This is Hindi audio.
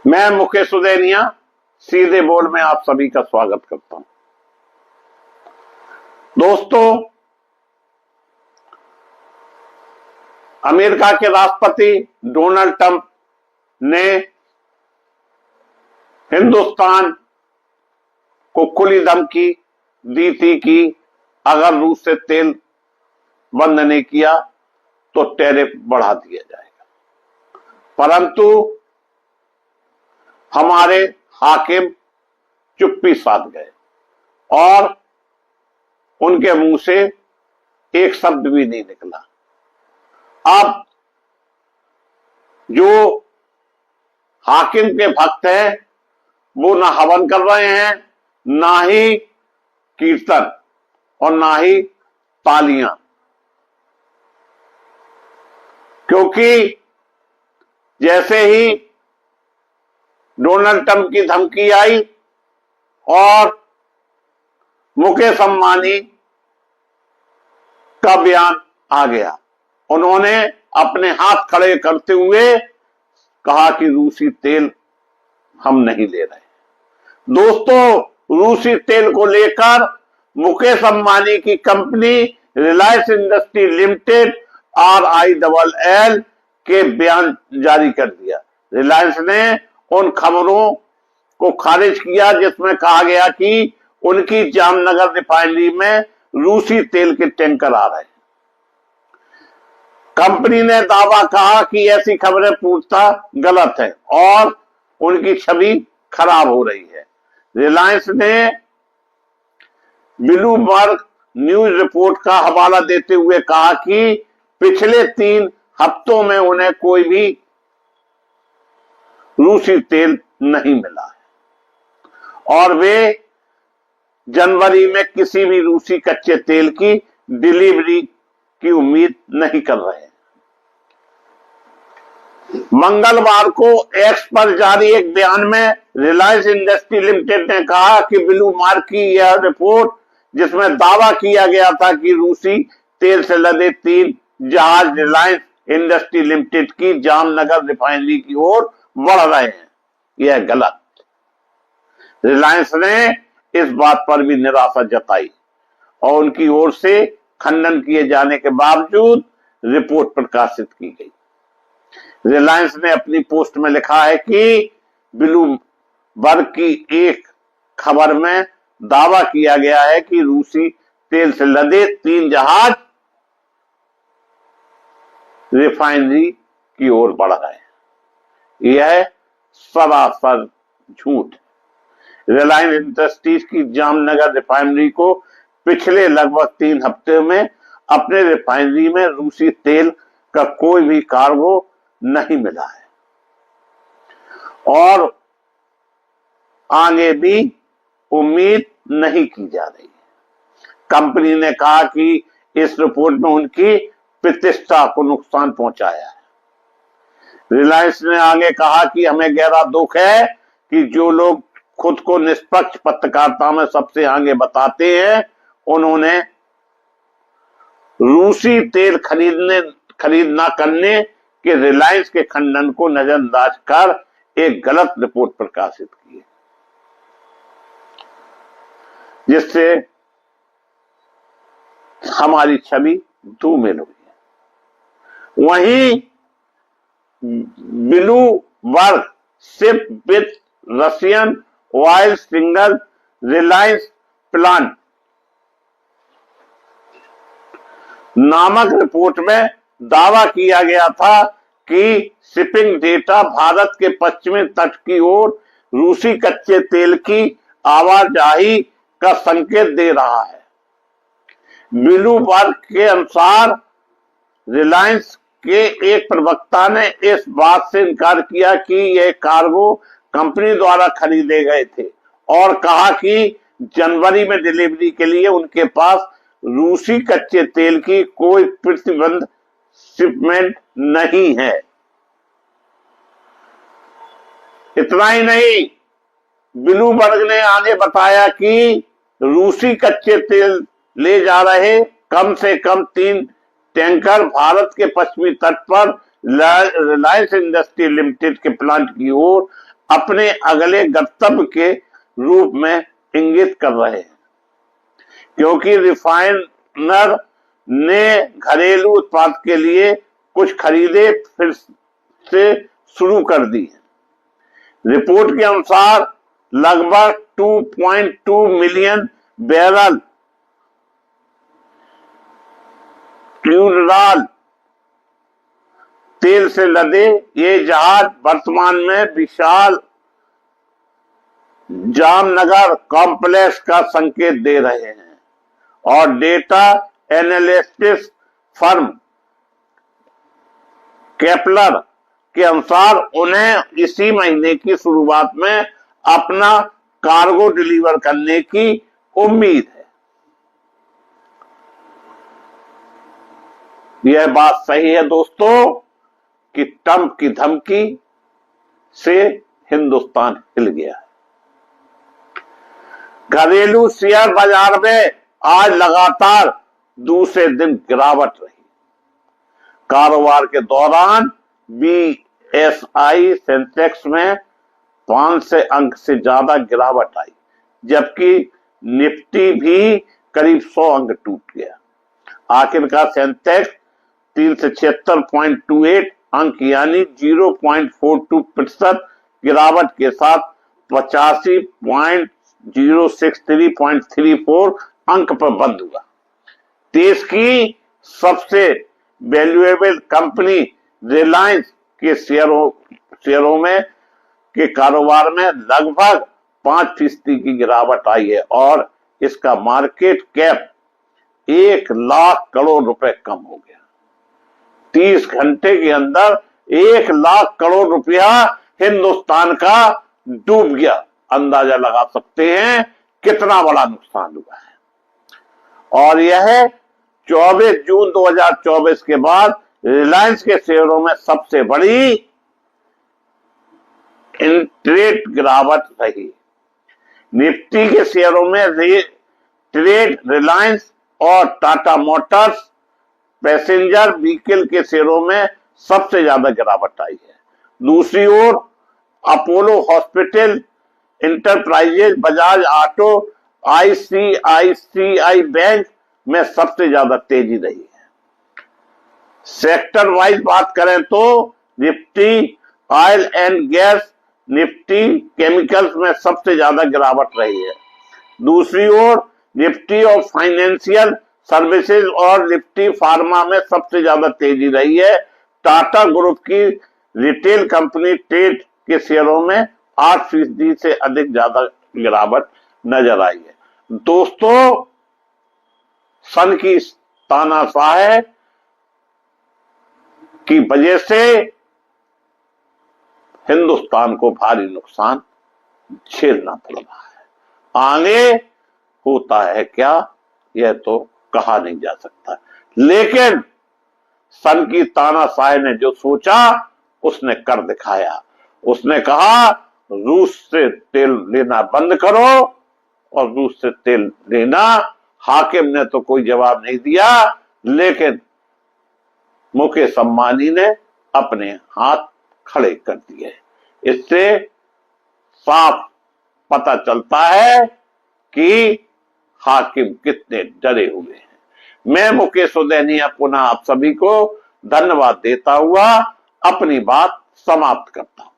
मैं मुकेश उदेनिया सीधे बोल में आप सभी का स्वागत करता हूं। दोस्तों, अमेरिका के राष्ट्रपति डोनाल्ड ट्रंप ने हिंदुस्तान को खुली धमकी दी थी कि अगर रूस से तेल बंद नहीं किया तो टैरिफ बढ़ा दिया जाएगा, परंतु हमारे हाकिम चुप्पी साध गए और उनके मुंह से एक शब्द भी नहीं निकला। अब जो हाकिम के भक्त हैं वो ना हवन कर रहे हैं, ना ही कीर्तन और ना ही तालियां, क्योंकि जैसे ही डोनाल्ड ट्रंप की धमकी आई और मुकेश अंबानी का बयान आ गया, उन्होंने अपने हाथ खड़े करते हुए कहा कि रूसी तेल हम नहीं ले रहे। दोस्तों, रूसी तेल को लेकर मुकेश अंबानी की company Reliance industry limited RILL के बयान जारी कर दिया। रिलायंस ने उन खबरों को खारिज किया जिसमें कहा गया कि उनकी जामनगर रिफाइनरी में रूसी तेल के टैंकर आ रहे हैं। कंपनी ने दावा कहा कि ऐसी खबरें पूर्णतः गलत है और उनकी छवि खराब हो रही है। रिलायंस ने ब्लूमबर्ग न्यूज रिपोर्ट का हवाला देते हुए कहा कि पिछले 3 हफ्तों में उन्हें कोई भी रूसी तेल नहीं मिला है और वे जनवरी में किसी भी रूसी कच्चे तेल की डिलीवरी की उम्मीद नहीं कर रहे हैं। मंगलवार को एक्स पर जारी एक बयान में रिलायंस इंडस्ट्री लिमिटेड ने कहा कि ब्लूमबर्ग की यह रिपोर्ट, जिसमें दावा किया गया था कि रूसी तेल से लदे 3 जहाज रिलायंस इंडस्ट्री लिमिटेड की जामनगर रिफाइनरी की ओर बढ़ रहे हैं, यह गलत। रिलायंस ने इस बात पर भी निराशा जताई और उनकी ओर से खंडन किए जाने के बावजूद रिपोर्ट प्रकाशित की गई। रिलायंस ने अपनी पोस्ट में लिखा है कि ब्लूमबर्ग की एक खबर में दावा किया गया है कि रूसी तेल से लदे 3 जहाज रिफाइनरी की ओर बढ़ रहे हैं। यह सरासर झूठ है। रिलायंस इंडस्ट्रीज की जामनगर रिफाइनरी को पिछले लगभग 3 हफ्ते में अपने रिफाइनरी में रूसी तेल का कोई भी कार्गो नहीं मिला है और आगे भी उम्मीद नहीं की जा रही है। कंपनी ने कहा कि इस रिपोर्ट में उनकी प्रतिष्ठा को नुकसान पहुंचाया है। रिलायंस ने आगे कहा कि हमें गहरा दुख है कि जो लोग खुद को निष्पक्ष पत्रकारिता में सबसे आगे बताते हैं, उन्होंने रूसी तेल खरीद न करने के रिलायंस के खंडन को नजरअंदाज कर एक गलत रिपोर्ट प्रकाशित की है, जिससे हमारी छवि धूमिल हुई है। वहीं Bloomberg ship with Russian oil single Reliance plant नामक रिपोर्ट में दावा किया गया था कि शिपिंग डेटा भारत के पश्चिमी तट की ओर रूसी कच्चे तेल की आवाजाही का संकेत दे रहा है। ब्लूमबर्ग के अनुसार रिलायंस के एक प्रवक्ता ने इस बात से इनकार किया कि यह कार्गो कंपनी द्वारा खरीदे गए थे और कहा कि जनवरी में डिलीवरी के लिए उनके पास रूसी कच्चे तेल की कोई प्रतिबंध शिपमेंट नहीं है। इतना ही नहीं, ब्लूमबर्ग ने आगे बताया कि रूसी कच्चे तेल ले जा रहे कम से कम 3 टैंकर भारत के पश्चिमी तट पर रिलायंस इंडस्ट्री लिमिटेड के प्लांट की ओर अपने अगले गंतव्य के रूप में इंगित कर रहे हैं, क्योंकि रिफाइनर ने घरेलू उत्पाद के लिए कुछ खरीदे फिर से शुरू कर दी है। रिपोर्ट के अनुसार लगभग 2.2 मिलियन बैरल क्रूड तेल से लदे ये जहाज वर्तमान में विशाल जामनगर कॉम्प्लेक्स का संकेत दे रहे हैं और डेटा एनालिटिक्स फर्म केपलर के अनुसार उन्हें इसी महीने की शुरुआत में अपना कार्गो डिलीवर करने की उम्मीद है। यह बात सही है दोस्तों कि ट्रंप की धमकी से हिंदुस्तान हिल गया है। घरेलू शेयर बाजार में आज लगातार दूसरे दिन गिरावट रही। कारोबार के दौरान बीएसई सेंसेक्स में 500 अंक से ज्यादा गिरावट आई, जबकि निफ्टी भी करीब 100 अंक टूट गया। आखिरकार सेंसेक्स 376.28 अंक यानी 0.42% गिरावट के साथ 85.063.34 अंक पर बंद हुआ। देश की सबसे वैल्यूएबल कंपनी रिलायंस के शेयरों में के कारोबार में लगभग 5% की गिरावट आई है और इसका मार्केट कैप 1 लाख करोड़ रुपए कम हो गया। 30 घंटे के अंदर 1 लाख करोड़ रुपया हिंदुस्तान का डूब गया। अंदाजा लगा सकते हैं कितना बड़ा नुकसान हुआ है। और यह 24 जून 2024 के बाद रिलायंस के शेयरों में सबसे बड़ी इंट्रेड गिरावट रही। निफ्टी के शेयरों में ट्रेड रिलायंस और टाटा मोटर्स पैसेंजर व्हीकल के शेयरों में सबसे ज्यादा गिरावट आई है। दूसरी ओर Apollo hospital enterprises, Bajaj auto, ICICI bank में सबसे ज्यादा तेजी रही है। सेक्टर वाइज बात करें तो Nifty oil and gas, Nifty chemicals में सबसे ज्यादा गिरावट रही है। दूसरी ओर निफ्टी और फाइनेंशियल सर्विसेज और निफ्टी फार्मा में सबसे ज्यादा तेजी रही है। टाटा ग्रुप की रिटेल कंपनी ट्रेड के शेयरों में 8% से अधिक ज्यादा गिरावट नजर आई है। दोस्तों, सन की तानाशाही की वजह से हिंदुस्तान को भारी नुकसान झेलना पड़ रहा है। आगे होता है क्या, यह तो कहा नहीं जा सकता, लेकिन सन की तानाशाही ने जो सोचा उसने कर दिखाया। उसने कहा रूस से तेल लेना बंद करो, और रूस से तेल लेना, हाकिम ने तो कोई जवाब नहीं दिया, लेकिन मुकेश अंबानी ने अपने हाथ खड़े कर दिए। इससे साफ पता चलता है कि हाकिम कितने डरे हुए हैं। मैं मुकेश उदैनिया पुनः आप सभी को धन्यवाद देता हुआ अपनी बात समाप्त करता हूं।